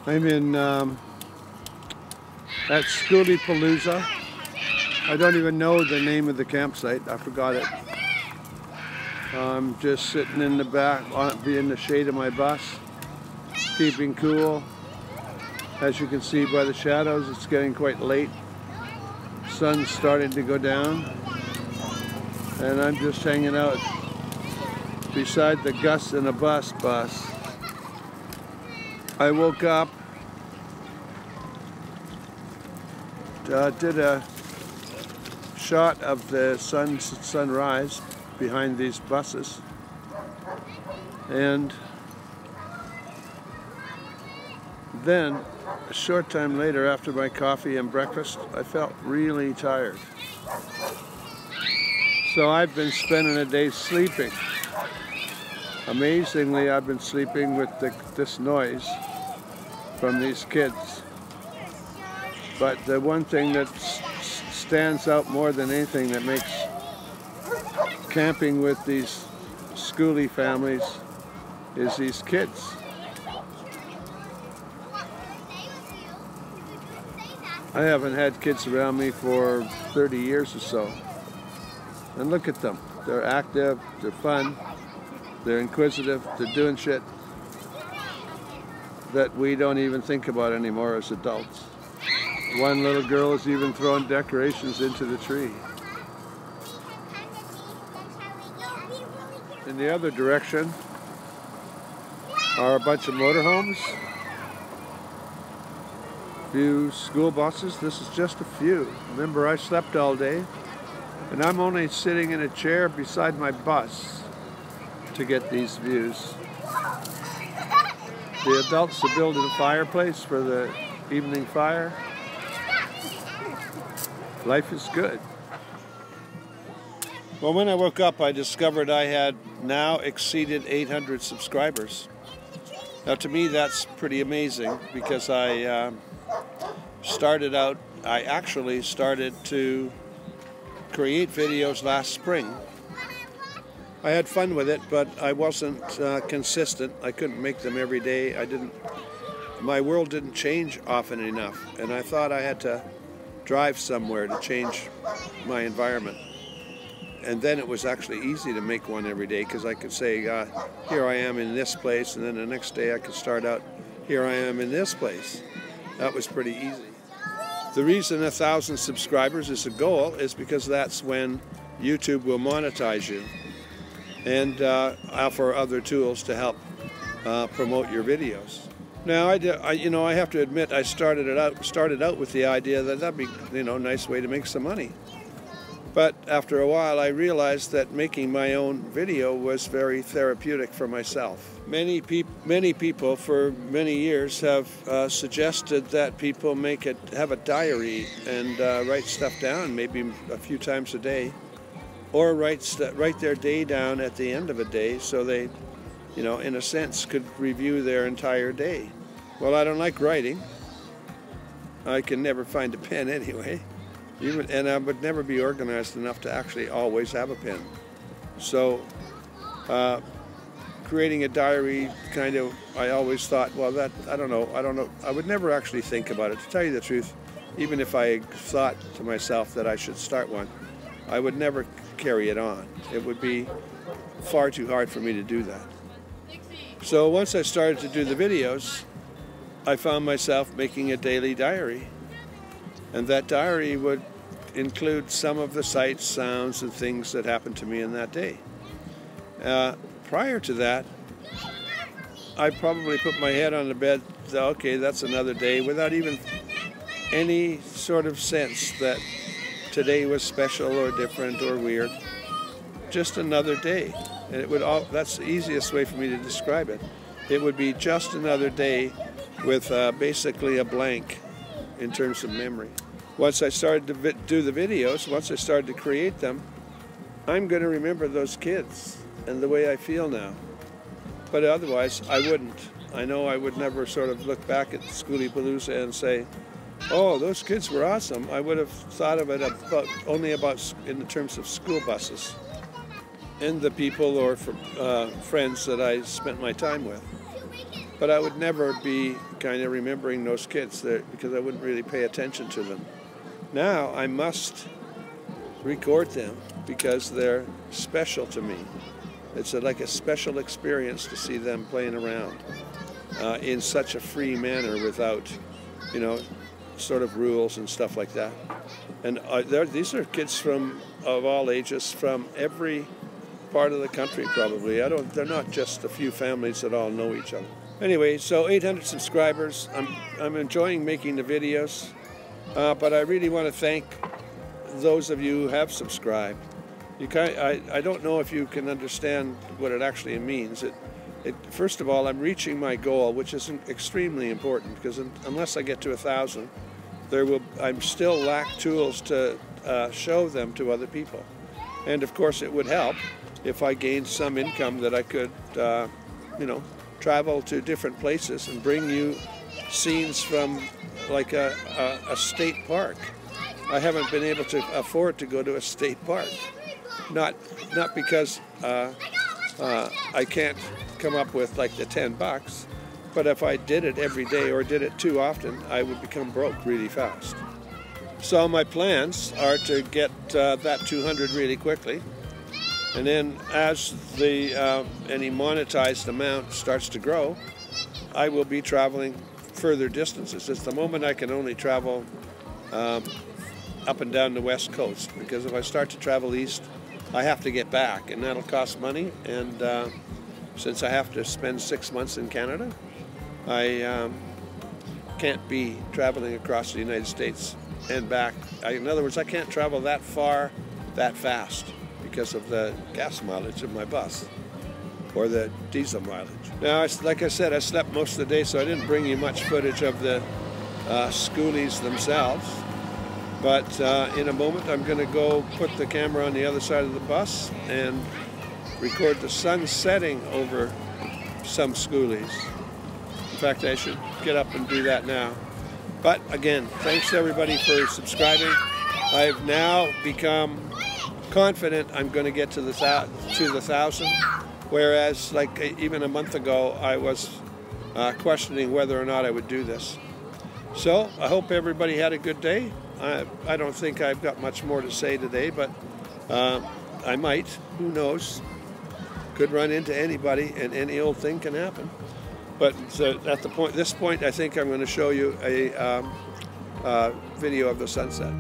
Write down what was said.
I'm in at Skoolie Palooza. I don't even know the name of the campsite. I forgot it. I'm just sitting in the back, in the shade of my bus, keeping cool. As you can see by the shadows, it's getting quite late. Sun's starting to go down, and I'm just hanging out beside the Gus in a bus. I woke up, did a shot of the sunrise behind these buses, and then a short time later, after my coffee and breakfast, I felt really tired. So I've been spending a day sleeping. Amazingly, I've been sleeping with this noise from these kids. But the one thing that stands out more than anything that makes camping with these Skoolie families is these kids. I haven't had kids around me for 30 years or so. And look at them. They're active, they're fun, they're inquisitive, they're doing shit that we don't even think about anymore as adults. One little girl is even throwing decorations into the tree. In the other direction are a bunch of motorhomes, few school buses. This is just a few. Remember, I slept all day, and I'm only sitting in a chair beside my bus to get these views. The adults are building a fireplace for the evening fire. Life is good. Well, when I woke up, I discovered I had now exceeded 800 subscribers. Now, to me, that's pretty amazing, because I actually started to create videos last spring. I had fun with it, but I wasn't consistent. I couldn't make them every day. My world didn't change often enough, and I thought I had to drive somewhere to change my environment. And then it was actually easy to make one every day, because I could say, here I am in this place, and then the next day I could start out, here I am in this place. That was pretty easy. The reason 1,000 subscribers is a goal is because that's when YouTube will monetize you and offer other tools to help promote your videos. Now, I have to admit, I started out with the idea that that'd be, a nice way to make some money. But after a while, I realized that making my own video was very therapeutic for myself. Many people for many years have suggested that people have a diary and write stuff down, maybe a few times a day, or write their day down at the end of a day, so they, in a sense, could review their entire day. Well, I don't like writing. I can never find a pen anyway. And I would never be organized enough to actually always have a pen. So creating a diary I always thought, well, I don't know. I would never actually think about it. To tell you the truth, even if I thought to myself that I should start one, I would never carry it on. It would be far too hard for me to do that. So once I started to do the videos, I found myself making a daily diary. And that diary would include some of the sights, sounds, and things that happened to me in that day. Prior to that, I probably put my head on the bed, okay, that's another day, without even any sort of sense that today was special or different or weird. Just another day. And that's the easiest way for me to describe it. It would be just another day with basically a blank in terms of memory. Once I started to do the videos, once I started to create them, I'm going to remember those kids and the way I feel now. But otherwise, I wouldn't. I know I would never sort of look back at Skoolie Palooza and say, oh, those kids were awesome. I would have thought of it only about in the terms of school buses and the people or friends that I spent my time with. but I would never be kind of remembering those kids there because I wouldn't really pay attention to them. Now I must record them because they're special to me. It's like a special experience to see them playing around in such a free manner without, you know, sort of rules and stuff like that. And these are kids of all ages from every part of the country probably. They're not just a few families that all know each other. Anyway, so 800 subscribers. I'm enjoying making the videos, but I really want to thank those of you who have subscribed. I don't know if you can understand what it actually means. First of all, I'm reaching my goal, which is extremely important because unless I get to 1,000, I still lack tools to show them to other people. And of course, it would help if I gained some income that I could, you know, travel to different places and bring you scenes from like a state park. I haven't been able to afford to go to a state park. Not because I can't come up with like the $10, but if I did it every day or did it too often, I would become broke really fast. So my plans are to get that 200 really quickly, and then as any monetized amount starts to grow, I will be traveling further distances. At the moment I can only travel up and down the West Coast, because if I start to travel east, I have to get back, and that'll cost money, and since I have to spend 6 months in Canada, I can't be traveling across the United States and back. In other words, I can't travel that far that fast because of the gas mileage of my bus or the diesel mileage. Now, like I said, I slept most of the day, so I didn't bring you much footage of the Skoolies themselves. But in a moment, I'm going to go put the camera on the other side of the bus and record the sun setting over some Skoolies. In fact, I should get up and do that now. But again, thanks to everybody for subscribing. I've now become confident I'm going to get to the 1,000, whereas like even a month ago, I was questioning whether or not I would do this. So I hope everybody had a good day. I don't think I've got much more to say today, but I might. Who knows? Could run into anybody, and any old thing can happen. But at this point, I think I'm going to show you a video of the sunset.